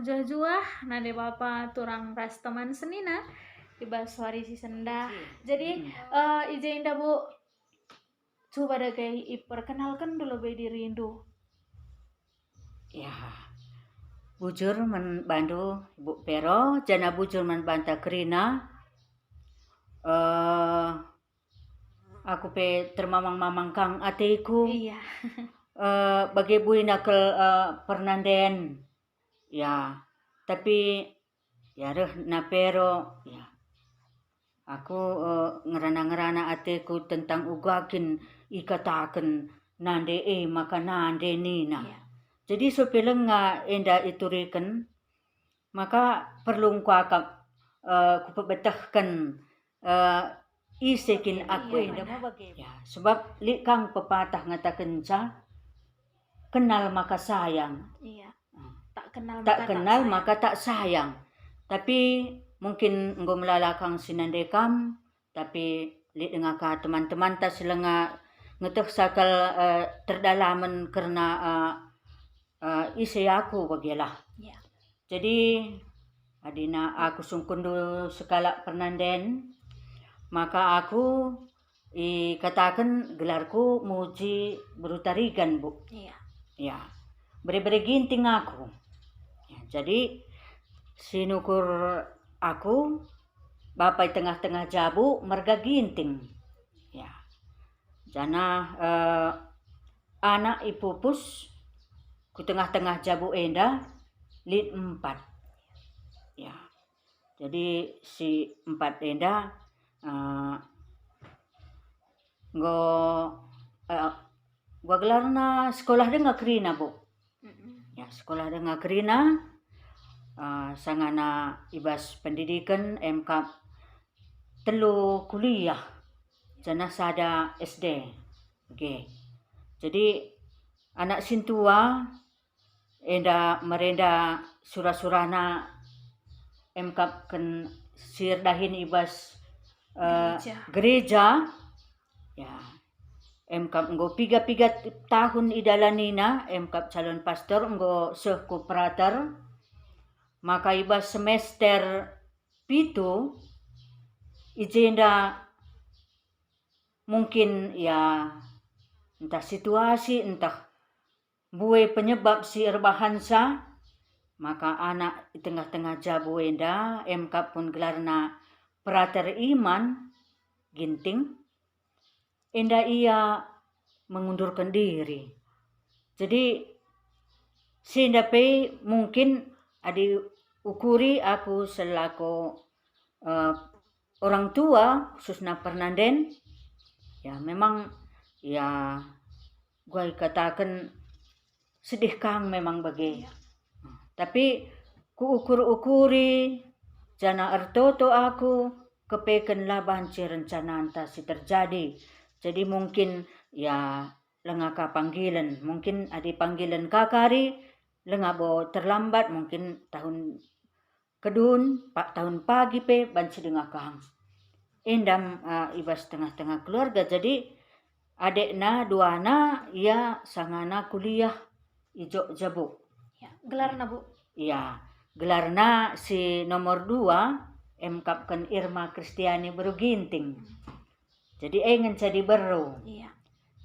jua-jua nade bapa turang ras teman senina iba suari si senda. Jadi ije indah Bu coba dagai iperkenalkan dulu be diri Indu. Ya, bujur man bandu Bu Pero, jana bujur man banta kerina. Aku pe termamang-mamang kang ateku. Iya. Bagai bui nakel pernanden. Ya, tapi ya reh na pero ya. Aku ngerana-ngerana ateku tentang ugakin ikataken nande maka nande nina. Iya. Jadi supeleng nga enda ituriken maka perlu kuakap kupebetahkan isekin aku Iya, enda ya, sebab li kang pepatah ngataken ca kenal maka sayang. Iya. Tak kenal maka tak sayang. Tapi mungkin enggo melalakang sinandekam tapi li denga ka teman-teman ta selenga ngeteh sakal terdalaman karena isi aku bagilah. Iya. Jadi adina aku sungkundu sekala pernanden maka aku katakan gelarku muji berutarigan Bu. Iya. Ya. Beri-beri ginting aku. Ya, jadi sinukur aku bapai tengah-tengah jabu merga ginting. Ya. Jana anak ipupus ku tengah-tengah jabu enda lid 4. Ya. Jadi si 4 enda gua gelarna sekolah dengan kerina Bu. Ya, sekolah dengan kerina sangana ibas pendidikan MK telu kuliah jana sada SD. Oke. Jadi anak sintua enda merenda surah-surana MK ken sirdahin ibas gereja. Ya. MK nggo piga tahun idalanina MK calon pastor nggo seh kooperator maka iba semester pitu ijenda mungkin ya entah situasi entah bue penyebab si erbahansa maka anak di tengah-tengah jabu enda MK pun gelarna perater iman ginting enda ia mengundurkan diri. Jadi sindape mungkin adi ukuri aku selaku orang tua khususnya pernanden ya memang ya gua katakan sedih kang memang bagi. Tapi ku ukur-ukuri jana ertoto aku kepeken laban ci rencana anta si terjadi. Jadi mungkin ya lengaka panggilan, mungkin adi panggilan kakari lengabo terlambat mungkin tahun kedun, tahun pagi pe banci dengakang. Endam ibas tengah-tengah keluarga jadi adekna duana ia sangana kuliah ijo jabu. Ya, gelarna Bu. Iya, gelarna si nomor 2 MK kan Irma Kristiani Beruginting. Jadi engen jadi baru. Iya.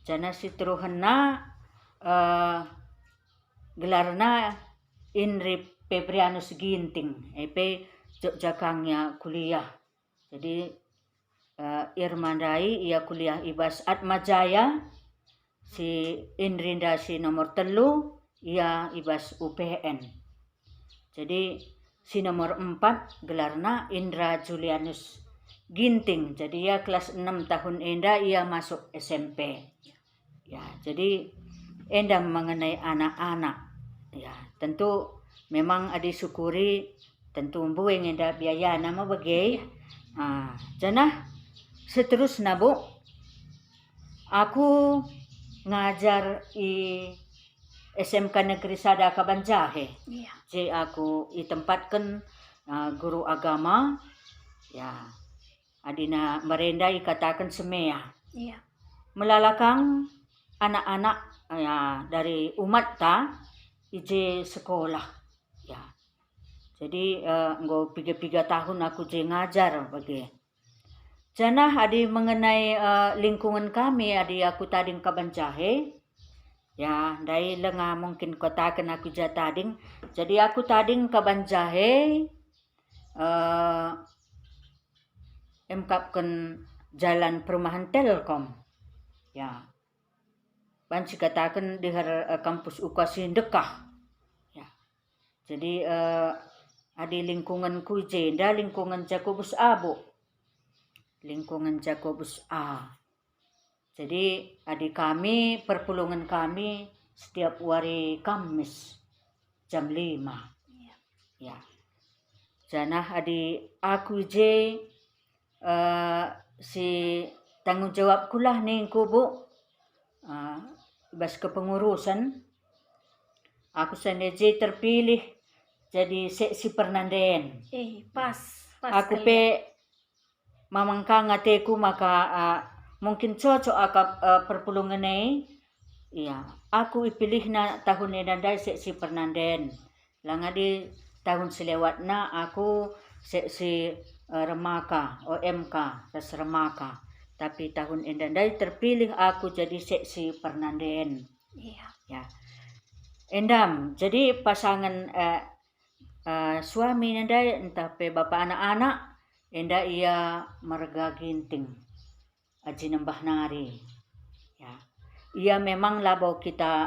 Jana si teruhena gelarna Inri Peprianus Ginting. Epe jakangnya kuliah. Jadi Irma Dai ia kuliah ibas Atmajaya. Si Indrinda si nomor 3 ia ibas UPN. Jadi si nomor 4 gelarna Indra Julianus Ginting. Jadi ia kelas 6 tahun enda ia masuk SMP. Ya, jadi enda mengenai anak-anak. Ya, tentu memang adi syukuri tentu bueng enda biaya nama bagai. Jana seterusnya Bu. Aku ngajar SMK Negeri Sada Kabanjahe. Iya. Jadi aku ditempatkan guru agama. Ya, adina merenda ikatakan semea. Iya. Melalakang anak-anak ya dari umat ta ije sekolah. Ya. Jadi nggo 3 tahun aku je ngajar bagi. Janah adi mengenai lingkungan kami, adi aku tading Kabanjahe. Ya, dai lenga mungkin kotakan aku tading. Jadi aku tading Kabanjahe emkapkan jalan perumahan Telkom. Ya. Banci katakan di kampus UKASI Dekah. Ya. Jadi adi lingkungan kujenda lingkungan Jakobus Abu. Lingkungan Jakobus A. Jadi adi kami perpulungan kami setiap hari Kamis jam 5. Ya. Janah adi aku je si tanggung jawab kulah nih kubu bas kepengurusan aku sendiri terpilih jadi seksi Pernanden. Pas Aku pe mamangkang ateku maka mungkin cocok perpulungan iya aku ipilih na tahun nedandai seksi Pernanden. Langa di tahun selewat na aku seksi Remaka OMK ras Remaka. Tapi tahun endandai terpilih aku jadi seksi Pernanden. Iya. Ya. Endam, jadi pasangan suami nandai entah pe bapak anak-anak enda ia marga ginting aji nembah nari. Ya. Ia memang labo kita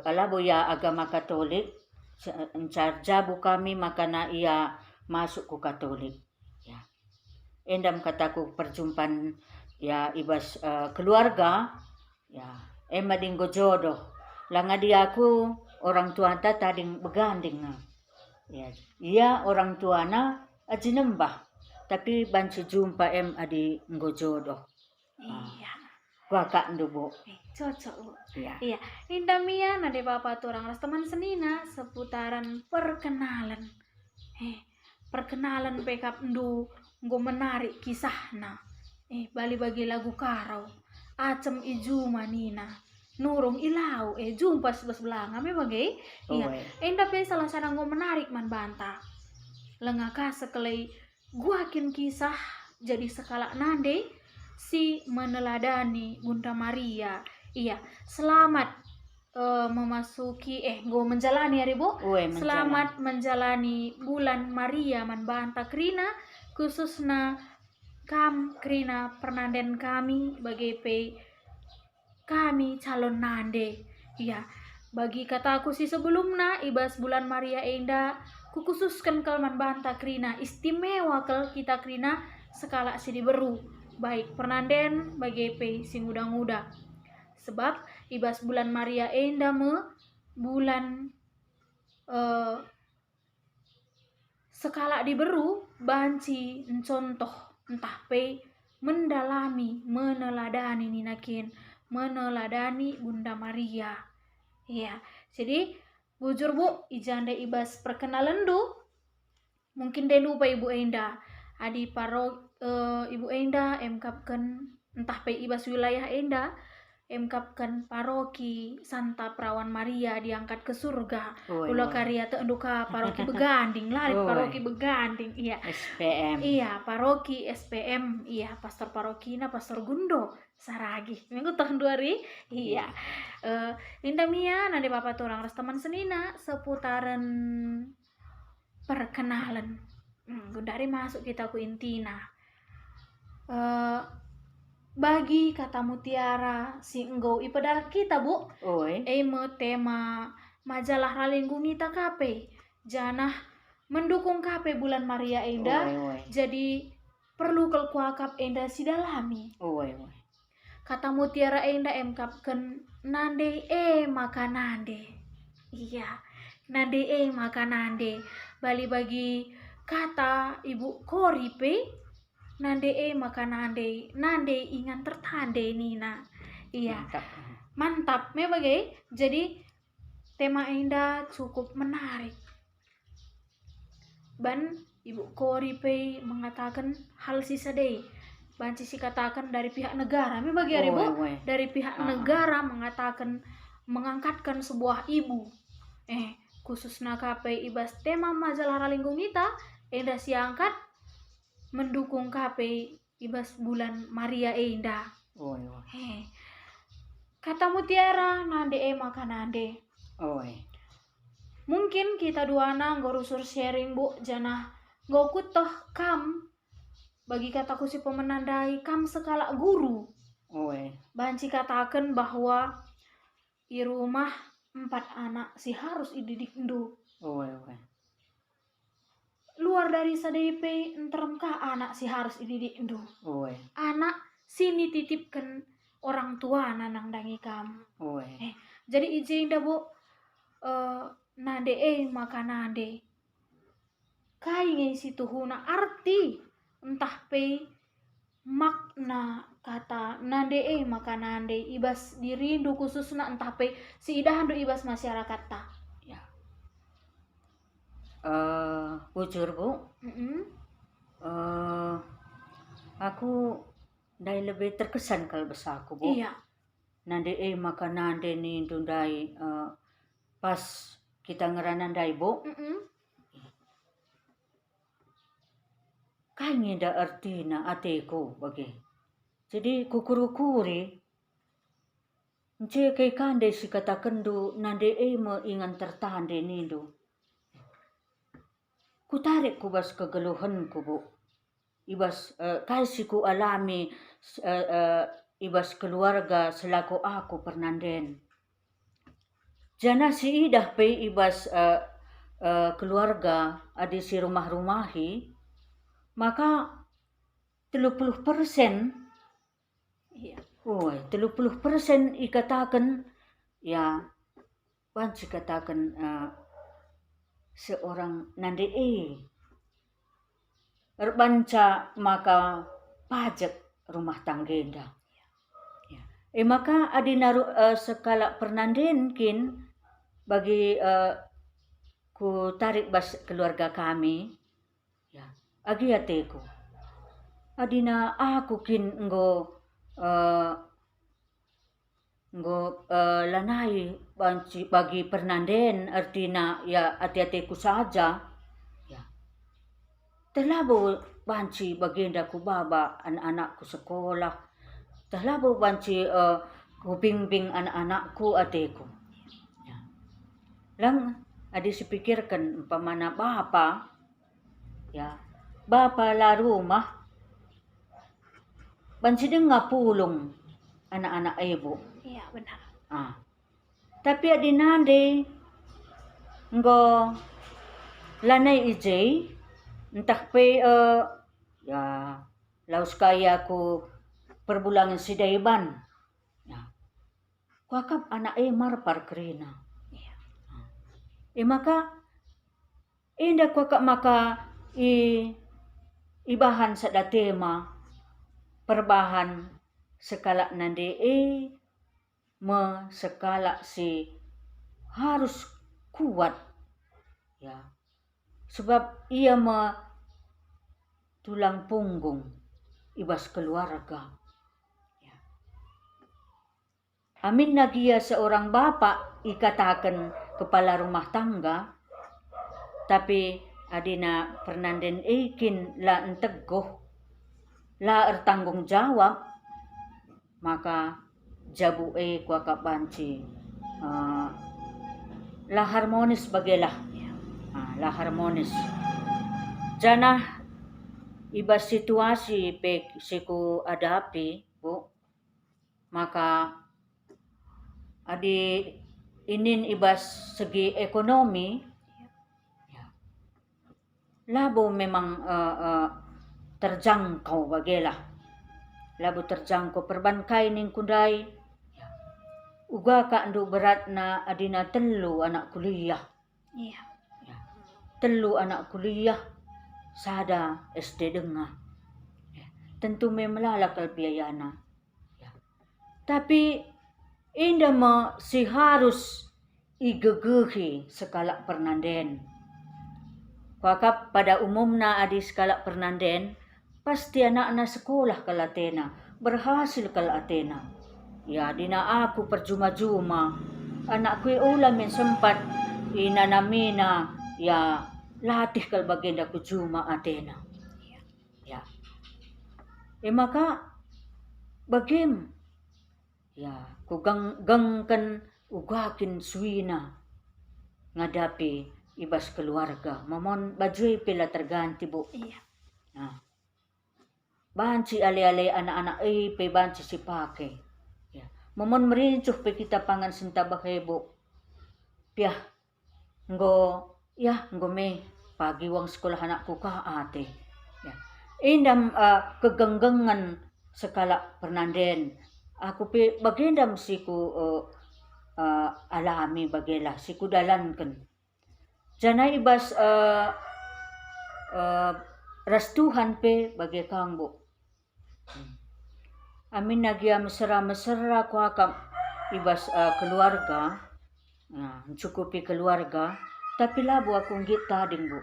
labo ya agama Katolik jabu kami makana ia masuk ke Katolik. Ya. Endam kataku perjumpaan ya ibas keluarga ya emading jodoh. Langa dia aku orang tua tading beganding. Ya, ia orang tuana aji nembah. Tapi banci jumpa adi jodoh. Iya. Kakak ndubo. Cocok, Bu. Iya. Iya. Indamia nade bapak turang ras teman senina seputaran perkenalan. Perkenalan pekap ndu nggo menarik kisahna. Bali bagi lagu karau. Acem iju manina. Nurung ilau jumpa sebes belanga me bagai. Iya. Enda pe salah sana nggo menarik man banta. Lengaka sekelai guakin kisah jadi sekala nande si meneladani Bunda Maria. Iya, selamat memasuki nggo menjalani hari Bu. Selamat menjalani bulan Maria man banta krina khususna krina Pernanden kami bagi pe kami calon nande. Iya, bagi kataku si sebelumna ibas bulan Maria enda kukhususkan kalman banta krina istimewa kel kita krina sekala si diberu baik Pernanden bagi pe sing uda-uda. Sebab ibas bulan Maria enda bulan sekala diberu banci contoh entah pe mendalami meneladani ninakin meneladani Bunda Maria. Iya, jadi bujur Bu, ijanda ibas perkenalan du. Mungkin deh lupa Ibu Enda. Adi Ibu Enda emkapkan entah pe ibas wilayah Enda emkapkan paroki Santa Perawan Maria diangkat ke surga. Ulah karya teenduka paroki beganding lah, paroki beganding. Iya. SPM. Iya, paroki SPM. Iya, pastor parokina Pastor Gundo Saragi. Minggu tahun 2000. Iya. Indamia nade bapak turang ras teman senina seputaran perkenalan. Dari masuk kita ku intina. Bagi kata mutiara si enggo ipadar kita Bu. Tema majalah Ralinggungi kape janah mendukung kape bulan Maria enda. Jadi perlu kelkuakap enda sidalami. Kata mutiara enda emkapkan nande maka nande. Iya, nande maka nande. Bali bagi kata Ibu Koripe nande maka nande ingan tertande nina. Iya, mantap me bagai. Jadi tema enda cukup menarik. Ban Ibu Koripe mengatakan hal sisa deh. Banci si katakan dari pihak negara me bagi Bu. Dari pihak negara mengatakan mengangkatkan sebuah ibu khususnya KP ibas tema majalah lingkung kita enda siangkat mendukung KP ibas bulan Maria Enda. Oi. Kata Mutiara nande maka nande. Oi. Mungkin kita duana ngorusur sharing bu jana ngokut toh kam bagi kataku si pemenandai kam sekala guru. Oi. Banci katakan bahwa di rumah 4 anak si harus dididik ndu. Oi. Luar dari sadaipe enteremkah anak si harus dididik ndu. Oi. Anak sini titipkan orang tua nanang dangi kam. Oi. Jadi izin dah bu nande maka nande. Kai ngai situ huna arti entah pe makna kata nande maka nande ibas dirindu khususna entah pe si idahan do ibas masyarakat ta. Ya. Bujur bu, aku dai lebih terkesan kalau besaku bu. Iya. Nande maka nande ni dundai pas kita ngeranandai bu. Kayaknya da artina ateku bagi. Jadi kukurukuri nce kay kande si katakendu nande mo ingan tertande nindo. Kutarik ku bas kegeluhan ku bu. Ibas kasi ku alami ibas keluarga selaku aku pernanden. Jana si idah pe ibas keluarga adi si rumah-rumahi maka 30%. Iya. 30% ikatakan ya panci katakan seorang nande erbanca maka pajak rumah tanggenda. Ya. Maka adina sekala pernanden kin bagi ku tarik bas keluarga kami ya agi ateku adina aku kin nggo lanai bagi pernanden artina ya ati-atiku saja ya terlabo banci baginda ku baba anak-anakku sekolah terlabo banci ku bimbing anak-anakku ateku ya. Lang adi sepikirkan umpamana bapa ya bapa la rumah banci ngapulong anak-anak ibu. Iya benar. Tapi adi nande nggo lanay ijay entah pe ya laus kaya ku perbulangan si dayban ya kuakap anak marpar kerina ya. Maka inda kuakap maka ibahan sa datema perbahan sekala nande sekala si harus kuat ya sebab ia tulang punggung ibas keluarga ya. Amin nagia seorang bapak ikatakan kepala rumah tangga tapi adina pernanden ikin la entegoh la ertanggung jawab maka jabu kuaka banci la harmonis bagelah la harmonis jana ibas situasi pe siku adapi bu maka adi inin ibas segi ekonomi labo memang terjangkau bagelah labo terjangkau perbankai ning kundai uga ka andu berat na adina telu anak kuliah Iya. Telu anak kuliah sada SD denga tentu memelalakal biayana tapi inda mo si harus igegehi sekala pernanden kuakap pada umumna adi sekala pernanden pasti anak-anak sekolah kalatena berhasil kalatena ya dina aku perjuma-juma anakku ulam yang sempat inanamina ya latih kal bagenda kujuma atena. Ya. Maka bagim ya gangkan ugakin suina ngadapi ibas keluarga. Mamon bajui pila terganti bu. Iya. Nah, banci ale-ale anak-anak pe banci si pake. Ya. Mamon merincuh pe kita pangan sinta bahebo. Piah nggo me pagi wang sekolah anakku ka ate. Ya. Indam kegenggengan sekala pernanden. Aku pe bagendam siku alami bagela siku dalankan. Jana ibas rastuhan pe bagi kangbo. Amin nagya mesra-mesra ko akam ibas keluarga. Nah, cukupi keluarga, tapi labo akong gitading bu.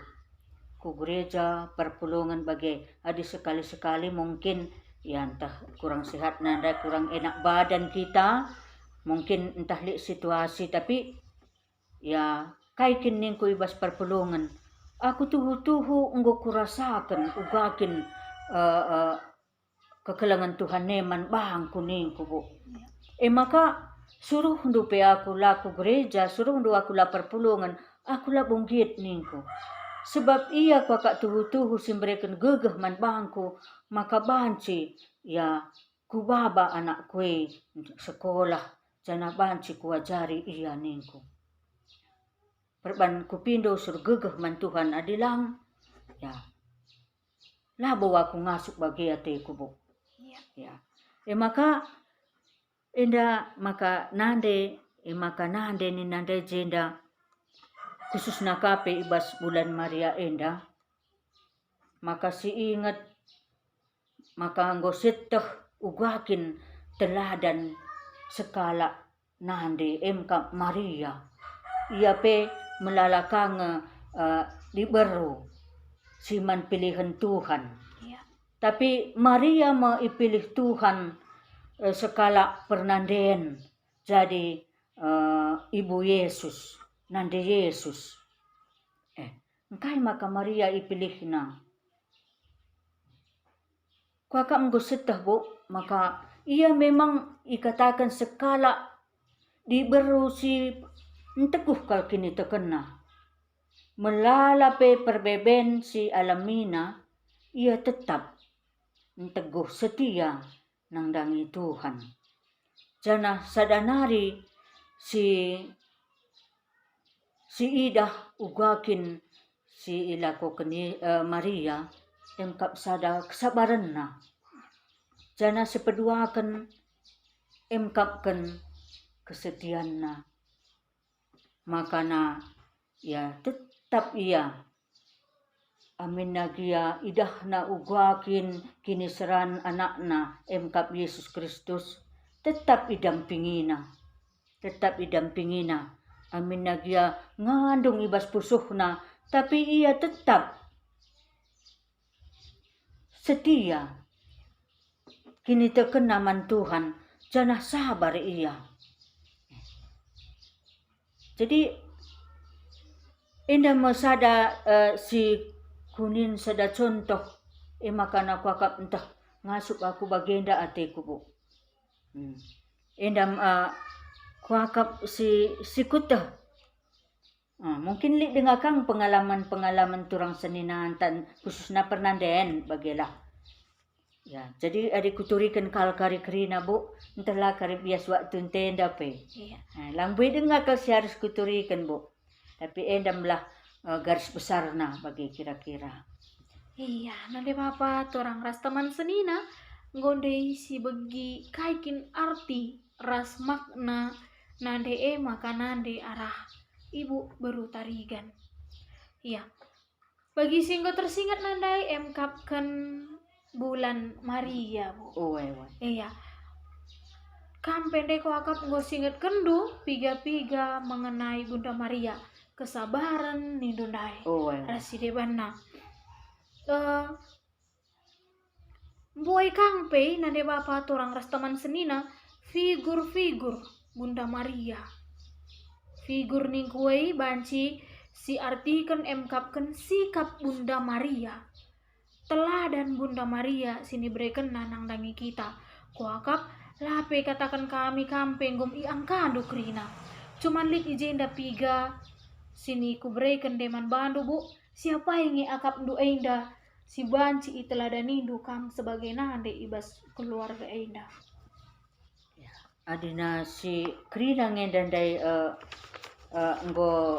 Ku gereja perpulungan bagi adi sekali-sekali mungkin ya entah kurang sehat nanda, kurang enak badan kita, mungkin entah li situasi, tapi ya kaikin ning ku ibas perpulungan. Aku tuhu-tuhu nggo kurasakan ugakin kekelangan Tuhan neman bang kuning ku bu. Maka suruh ndupe aku laku gereja, suruh ndu aku la perpulungan, aku la bonggit ningku. Sebab iya ku akak tuhu-tuhu simbrekan gegeh man bangku, maka banci ya ku baba anak kue sekolah, jana banci ku ajari iya ningku. Perban ku pindo sur gegeh man Tuhan adilang, ya labo aku ngasuk bagi ateku bu. Ya. Maka enda maka nande ni nande jenda khusus nakape ibas bulan Maria enda maka si ingat maka anggo seteh ugakin teladan sekala nande emka Maria ia pe melalakang liberu siman pilihan Tuhan. Tapi Maria maipilih Tuhan sekala pernanden jadi ibu Yesus, nande Yesus. Engkai maka Maria ipilih na. Kuaka menggo setah bu, maka ia memang ikatakan sekala diberu si enteguh kal kini tekena. Melalape perbeben si alamina, ia tetap teguh setia nang dangi Tuhan. Jana sadanari si idah ugakin si ilako keni Maria engkap sada kesabaran na. Jana sepeduakan engkapkan kesetiaan na. Maka na ya tetap ia amin nagia idah na ugakin kiniseran anakna emkap Yesus Kristus tetap idampingina amin nagia ngandung ibas pusuhna tapi ia tetap setia kini tekena man Tuhan jana sabar ia. Jadi indah masada si kunin sada contoh makan aku akap entah ngasuk aku bagenda ateku bu. Endam kuakap si kutah. Mungkin li dengakang pengalaman turang seninan tan khususnya pernanden bagelah. Ya, jadi adik kuturikan kal kari kerina bu, entahlah kari bias waktu tenda pe. Iya. Lambai dengakal si harus kuturikan bu. Tapi endamlah garis besarna bagi kira-kira. Iya, nade papa torang ras teman senina ngondei si bagi kaikin arti ras makna nade maka nade arah ibu baru tarigan. Iya. Bagi singgo tersingat nandai emkapkan bulan Maria bu. Oh, iya. Kan pendek ko akap nggo singet kendu piga-piga mengenai Bunda Maria. Kesabaran ni dundai. Raside banna. Boy kang pe nade bapa torang ras teman senina figur-figur Bunda Maria. figur ning kuei banci si artikan emkapkan sikap Bunda Maria. Teladan Bunda Maria sini berikan nanang dangi kita. Kuakap lape katakan kami kampeng gom iang kanduk rina. Cuman lit ijenda piga sini ku berikan deman bandu bu. Siapa yang akap du enda si banci iteladan indu kam sebagai nande ibas keluarga enda. Adina si Krina ngedandai enggo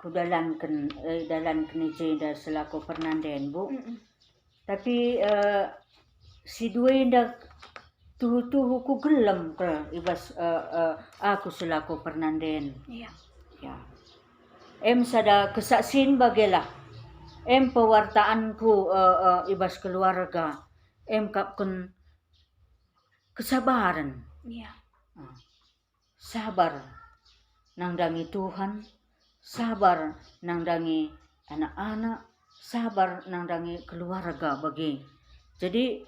kudalankan dalankan ijenda selaku pernanden bu. Tapi si dua indah tuhu ku gelem ke ibas aku selaku pernanden. Iya. Ya. Em sada kesaksian bagelah. Em pewartaanku ibas keluarga. Em kapken kesabaran. Iya. Sabar nangdangi Tuhan, sabar nangdangi anak-anak, sabar nangdangi keluarga bagi. Jadi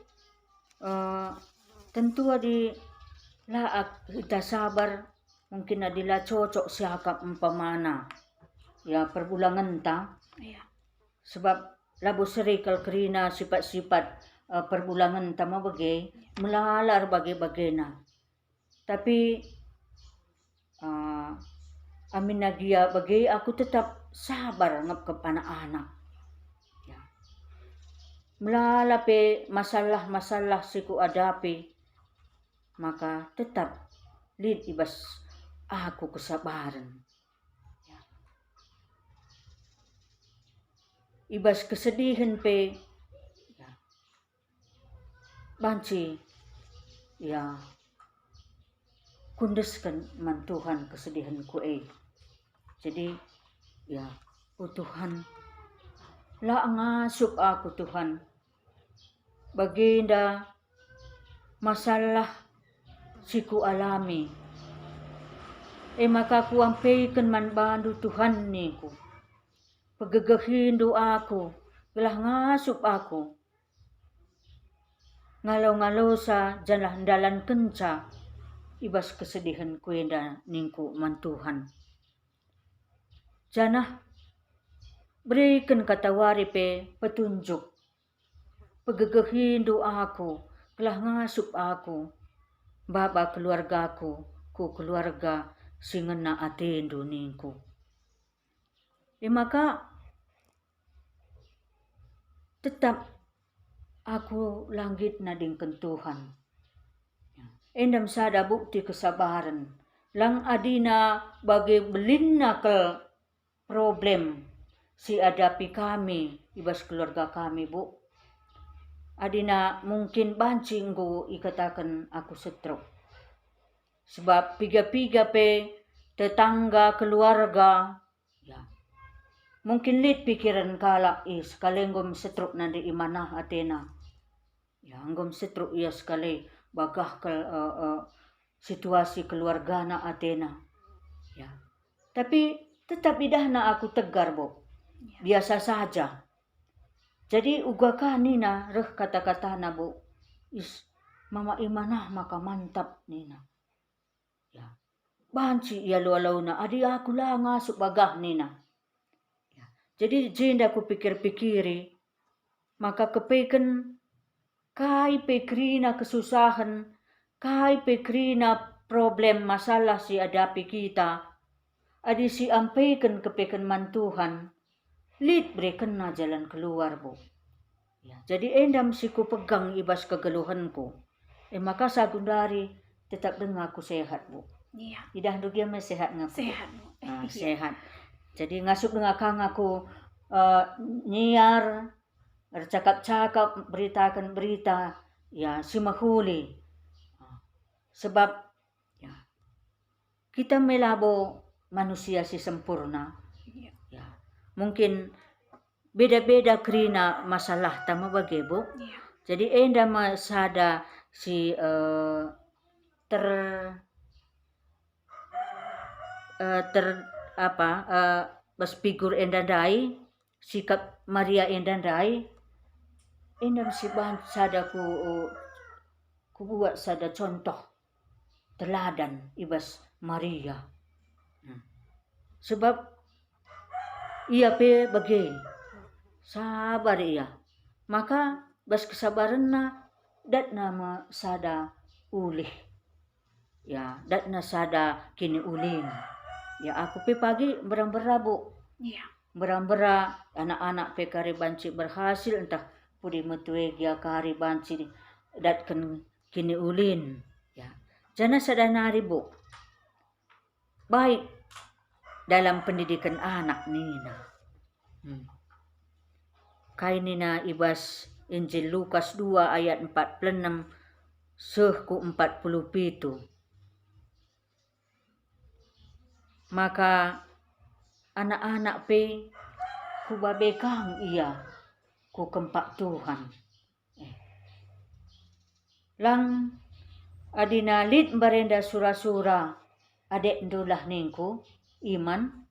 tentu adi laak kita sabar mungkin adilah cocok siakap umpamana ya perbulangan ta. Iya. Sebab labu serikal kerina sifat-sifat perbulangan tama bagi melalar bagi-bagina. Tapi amin nagia bagi aku tetap sabar ngap anak-anak. Ya. Melalape masalah-masalah siku adapi maka tetap lid ibas aku kesabaran. Ya. Ibas kesedihan pe ya. Banci ya kundeskan man Tuhan kesedihan ku Jadi ya Tuhan la ngasup aku Tuhan baginda masalah siku alami maka ku ampeikan man bandu Tuhan niku pagagahin doaku gelah ngasup aku ngalau-ngalau sa jalan dalan kenca ibas kesedihan kuenda ningku man Tuhan. Janah berikan katawari pe petunjuk. Pagagahin doaku, kelah ngasup aku, baba keluargaku, ku keluarga singena atendo ningku. Maka tetap aku langgit na dingken Tuhan. Endam sada bukti kesabaran. Lang adina bagi belinna ke problem si adapi kami, ibas keluarga kami bu. Adina mungkin bancing go ikatakan aku stroke. Sebab piga-piga pe tetangga keluarga ya. Mungkin lit pikiran kala kalenggom stroke nandi imanah atena. Ya anggom stroke iya sekali. Bagah ke situasi keluarga na atena ya tapi tetap idahna aku tegar bu biasa saja jadi uga kanina reh kata-kata na bu mama imanah maka mantap nina ya banci ya lualau na adi aku lah ngasuk bagah nina ya. Jadi jenda aku pikir-pikiri maka kepeken kai pekrina kesusahan, kai pekrina problem masalah si adapi kita, adi si ampaikan kepeken man Tuhan, lid berikan na jalan keluar bu. Ya, jadi endam si ku pegang ibas kegeluhanku, maka sagundari tetap dengar aku sehat bu. Iya. Idah dugia me sehat ngaku. Sehat. Sehat. Jadi ngasuk dengar kang aku nyiar cakap-cakap beritakan berita ya simahuli sebab ya kita melabo manusia si sempurna ya mungkin beda-beda kerina masalah tama bagebo jadi enda masada si baspigur endandai sikap Maria endandai endam si bahan sada ku buat sada contoh teladan ibas Maria. Sebab ia pe bagi sabar ia. Maka bas kesabaran na dat nama sada ulih. Ya, dat na sada kini ulin. Ya aku pe pagi berang-bera bu. Iya. Berang-bera anak-anak pe kari banci berhasil entah pudi metue gia kari banci dat kan kini ulin. Ya. Jana sadanari bu. Baik dalam pendidikan anak nina. Kainina ibas Injil Lukas 2 ayat 46 seh ku 47. Maka anak-anak pe ku babekang ia ku kempak Tuhan. Lang adina lid barenda sura-sura adek ndulah ningku iman.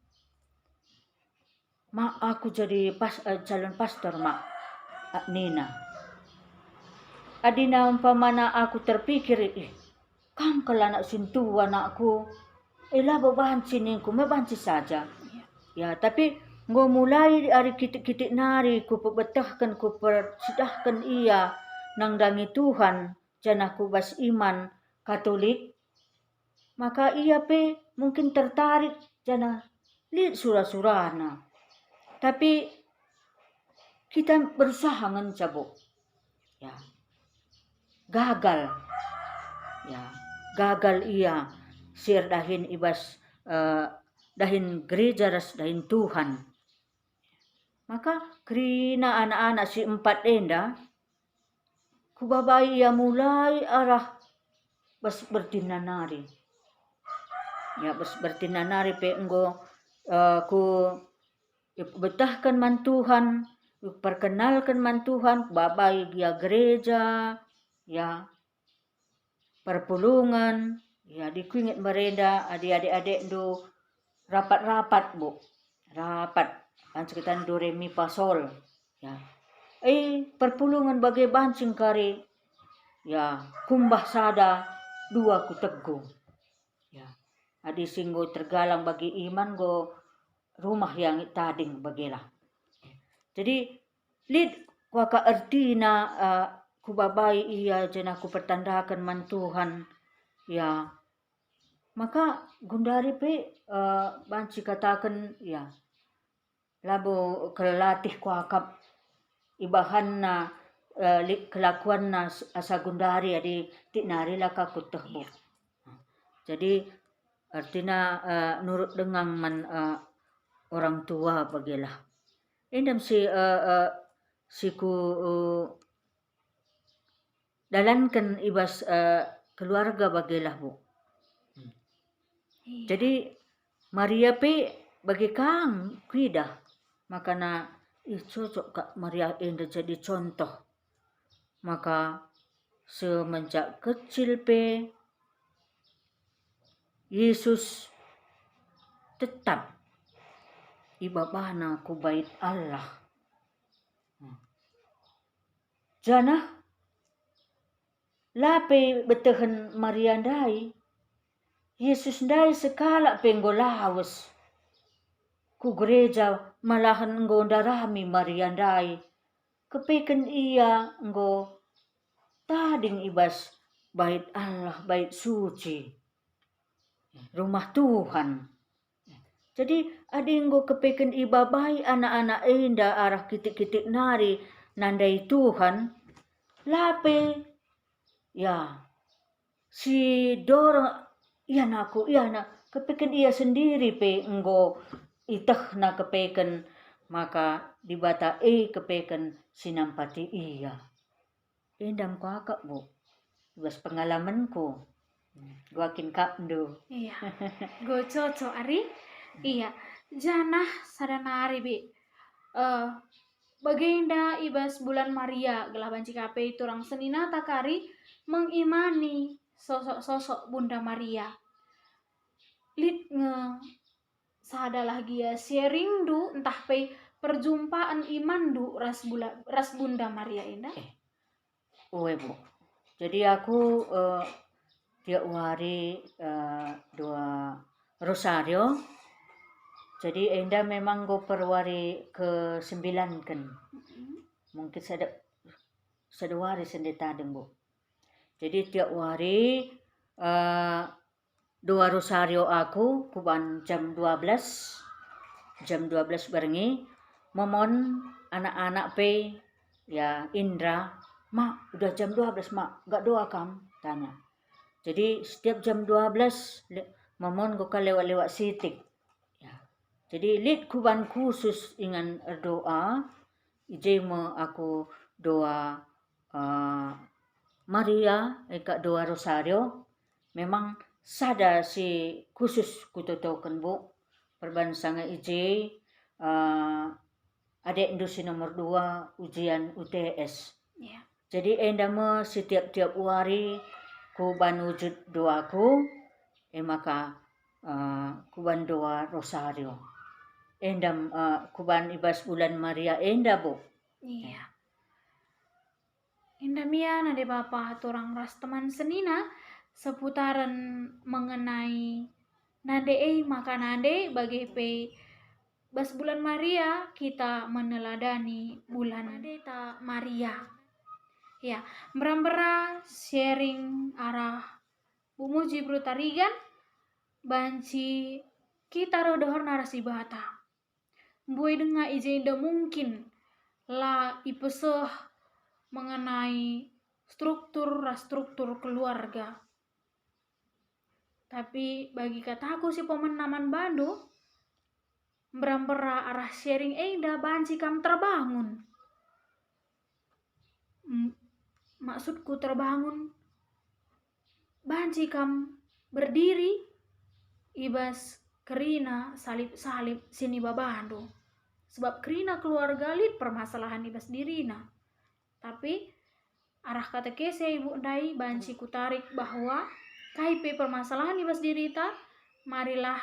Mak aku jadi calon pastor mak Nina. Adina umpamana aku terpikir kam kalau anak sentuh anakku labo banci ningku mabanci saja. Ya tapi ngo mulai dari kitik-kitik nari ku pebetahkan ku persidahkan ia nang dangi Tuhan janaku bas iman Katolik. Maka ia pe mungkin tertarik jana lihat surah-surahna. Tapi kita berusaha mencabut. Ya. Gagal. Ya, gagal ia sir dahin ibas dahin gereja ras dahin Tuhan. Maka kerina anak-anak si 4 enda kubabai ia mulai arah bas bertinanari. Ya bas bertinanari pe enggo ku betahkan man Tuhan, perkenalkan man Tuhan, babai dia gereja, ya perpulungan, ya dikuingat merenda adik-adik do rapat-rapat bu, rapat kan sekitar do re mi fa sol, ya perpulungan bagai bancing kari, ya kumbah sada 2 ku teguh, ya adi singgo tergalang bagi iman go rumah yang tading bagilah. Jadi lid waka artina kubabai ia jana ku pertandakan man Tuhan. Ya. Maka gundari pe banci katakan ya labo kelatih kuakap ibahanna kelakuanna asa gundari adi tinari laka kutehbu. Jadi artinya nurut dengan man orang tua bagilah. Indam si ku dalankan ibas keluarga bagilah bu. Jadi Maria pe bagi kang kuida makana cocok kak Maria indah jadi contoh. Maka semenjak kecil pe Yesus tetap ibabana ku bait Allah. Jana lape betahan Maria dai Yesus dai sekala penggolawas ku gereja malahan nggo darami Maria dai kepeken ia nggo tading ibas bait Allah bait suci rumah Tuhan. Jadi adinggo kepeken ibabai anak-anak enda arah kitik-kitik nari nandai Tuhan lape ya si dorong iya kepeken ia sendiri pe enggo itah na kepeken maka dibata kepeken sinampati iya. Endam ko akak bu bas pengalamanku guakin kapndo. Iya. Go cocok ari. Iya. Janah sadanari bi. Baginda ibas bulan Maria gelah banci kape turang senina takari mengimani sosok Bunda Maria. Lid sadalah gia sharing du entah pe perjumpaan iman du ras Bunda Maria indah. Bu. Jadi aku tiap hari 2 rosario Jadi enda memang go perwari ke 9 kan. Mungkin sada wari sende tadeng Bu. Jadi tiap hari dua rosario aku kuban jam 12 barengi momon anak-anak pe ya Indra, "Mak, udah jam 12, Mak. Gak doa kam?" tanya. Jadi setiap jam 12 momon go ka lewat-lewat sitik. Ya. Jadi lit kuban khusus ingan doa, ije mo aku doa Maria eka doa rosario. Memang sada si khusus kutotoken Bu. Perbansanga ije adek ndu si nomor 2 ujian UTS. Ya. Jadi enda mo setiap hari kuban wujud doaku maka kuban doa rosario. Endam kuban ibas bulan Maria enda Bu. Iya. Indah mia nade Bapak torang ras teman senina seputaran mengenai nade maka nade bagi pe bas bulan Maria kita meneladani bulan nade ta Maria. Ya, berambara sharing arah bumuji brutarigan banci kita rodohor narasi bata. Buai dengar ijenda mungkin la ipeseh mengenai struktur keluarga. Tapi bagi kataku si pemenaman Bando berambara arah sharing eda banci kam terbangun. Maksudku terbangun banci kam berdiri ibas kerina salip sini babando. Sebab kerina keluarga lit permasalahan ibas dirina. Tapi arah kata kese ibu ndai banci kutarik bahwa kaipe permasalahan ibas dirita marilah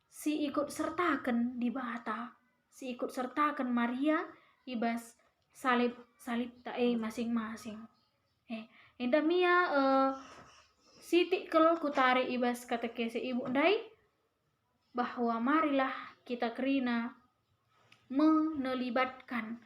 si ikut sertakan di bata, si ikut sertakan Maria ibas salib ta masing-masing. Enda mia sitik kel kutarik ibas kata kese ibu ndai bahwa marilah kita kerina menelibatkan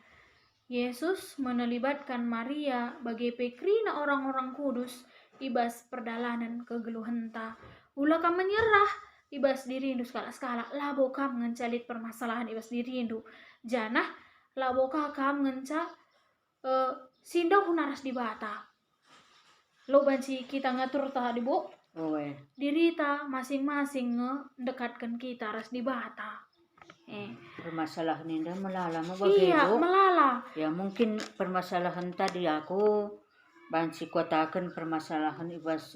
Yesus, menelibatkan Maria bagi pekrina orang-orang kudus ibas perdalanan kegeluhenta. Ulah kam menyerah ibas dirindu skala-skala labo kam ngencalit permasalahan ibas dirindu. Janah labo kam ngenca sindau naras di bata. Lo banci kita ngatur tadi Bu. Dirita masing-masing ngedekatkan kita ras di bata. Permasalahan ini melala mo bagi Iya, Bu. melala. Ya mungkin permasalahan tadi aku banci kotakan permasalahan ibas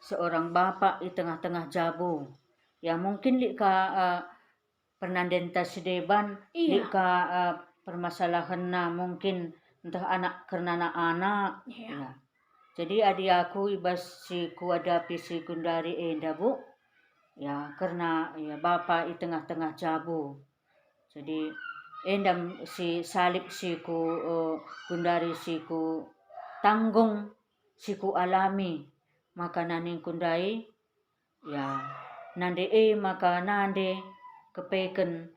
seorang bapak di tengah-tengah jabu. Ya mungkin li ka pernandenta sedeban li ka permasalahan na mungkin entah anak karena anak. Ya. Jadi adik aku ibas si kuadapi si kundari enda Bu. Ya karena ya bapak di tengah-tengah jabu. Jadi endam si salib siku kundari siku tanggung siku alami maka naning kundai ya nande maka nande kepeken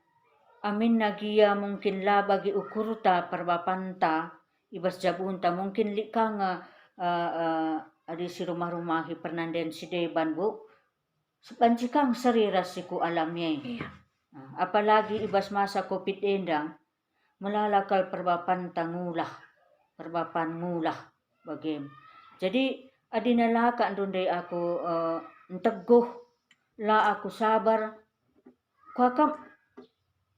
amin nagia mungkin la bagi ukurta perbapanta ibas jabunta mungkin likanga adi si rumah-rumahi pernanden si deban Bu sepancikang serira siku alamnya. Iya. Apalagi ibas masa COVID endang melalakal perbapan ngulah bagim. Jadi adinalaka ndunday aku teguh la aku sabar kuakam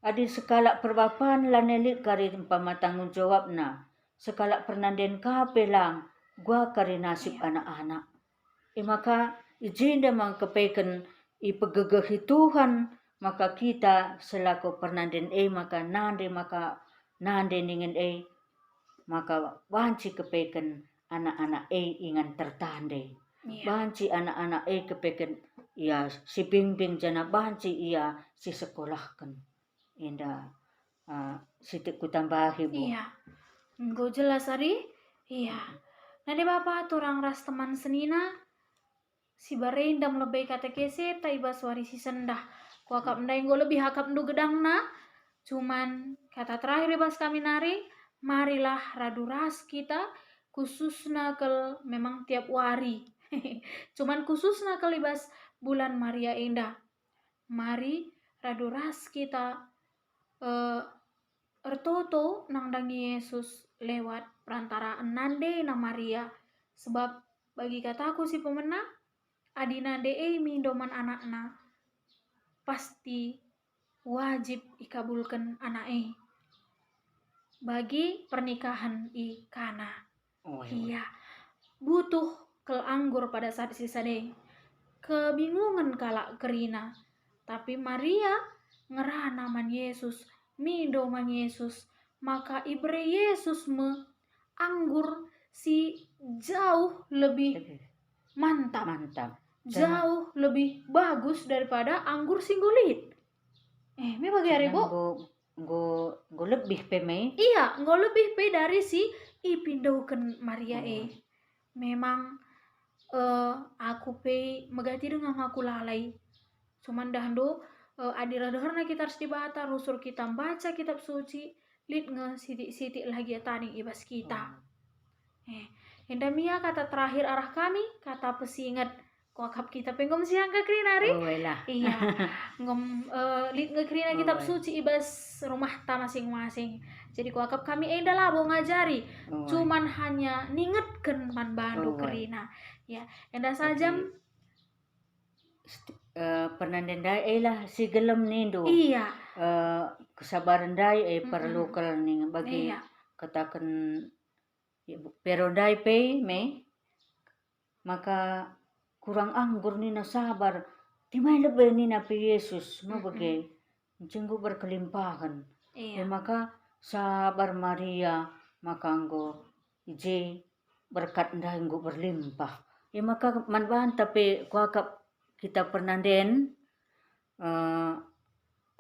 adi sekala perbapan laneli kari pamatanggung jawab na sekala pernanden kape lang gua kari nasib anak-anak. Maka ijinda mang kepeken ipegegehi Tuhan maka kita selaku pernanden maka nande ningen maka banci kepeken anak-anak ingan tertande. Banci anak-anak kepeken ia si bimbing jana banci ia si sekolahkan. Inda sitik kutambahi Bu. Iya. Engkau jelas Ari? Iya. Nade Bapak turang ras teman senina si barendam lebih kata kese ta ibas warisi sendah Kuakap ndai nggo lebih hakap ndu gedangna, cuman kata terakhir ibas kami nari, marilah radu ras kita khususna kel memang tiap wari. Cuman khususna kel ibas bulan Maria Indah. Mari radu ras kita ertoto nang dangi Yesus lewat perantaraan nande na Maria. Sebab bagi kataku si pemenang, adina de mindoman anakna pasti wajib ikabulkan anak bagi pernikahan i Kana. Iya, butuh kel anggur pada saat sisa deh. Kebingungan kala kerina. Tapi Maria ngerana man Yesus, mindo man Yesus, maka ibre Yesus me anggur si jauh lebih mantap. Jauh lebih bagus daripada anggur singgulit. Me bagi hari bu? Nggo lebih pe me. Iya, nggo lebih pe dari si ipindaukan Maria Memang aku pe megati dengan aku lalai. Cuman dahando adira-dahana kita harus dibata, rusur kita baca kitab suci, lid nge sidik-sidik lagi tani ibas kita. Endamia kata terakhir arah kami, kata pesingat kuakap kita penggom siang ke krinari. Iya. Ngom lid nge krina kitab suci ibas rumah ta masing-masing. Jadi kuakap kami enda labo ngajari. Cuman hanya ningetken man bandu kerina. Ya, enda saja pernanden dai lah si gelem nindo. Iya. Kesabaran dai perlu kel ning bagi katakan pero dai pe me maka kurang anggur ni na sabar timai lebih ni na pe Yesus mo bagi jenggo berkelimpahan. Maka sabar Maria maka anggo ije berkat ndai nggo berlimpah. Maka manban tapi kuakap kita pernanden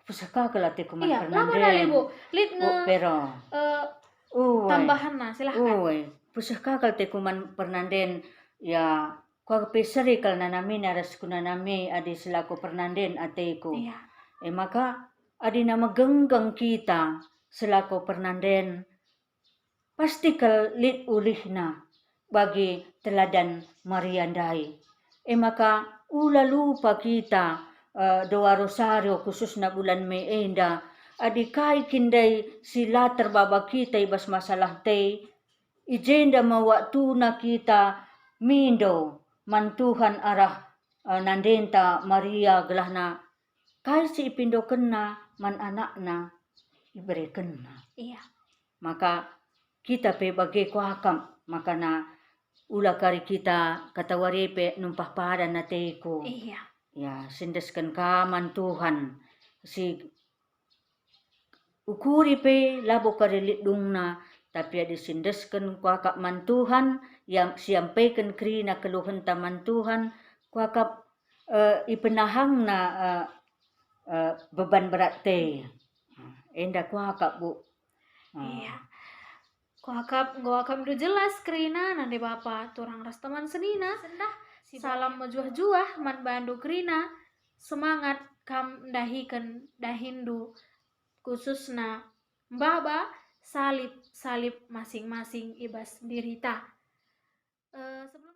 pusaka kelati kuman pernanden. Bu, lid nge pero tambahan na silahkan. Pusaka kelati kuman pernanden ya kuakap seri kal nanami naras kunanami adi selaku pernanden ateku. Maka adi na magenggang kita selaku pernanden pasti kal lid ulih na bagi teladan Maria ndai. Maka ula lupa kita doa rosario khusus na bulan Mei enda adikai kindai sila terbaba kita ibas masalah te ijenda mawaktu na kita mindo mantuhan arah nandenta Maria gelahna kai si ipindo kena man anakna iberikan na. Maka kita pe bagi kuakam maka na ula kari kita katawarepe numpah pada na teku. Ya, sindeskan kaman Tuhan. Si ukuri pe labo kari lidungna tapi ada sindeskan kuakap man Tuhan yang siampaikan krina keluhan taman Tuhan kuakap ipenahang na beban berat te. Enda kuakap bu. Kuakap udah jelas krina nande bapa turang ras teman senina sendah salam mejuah-juah man bandu krina semangat kam dahiken dahindu khususna baba salib masing-masing ibas dirita sebelum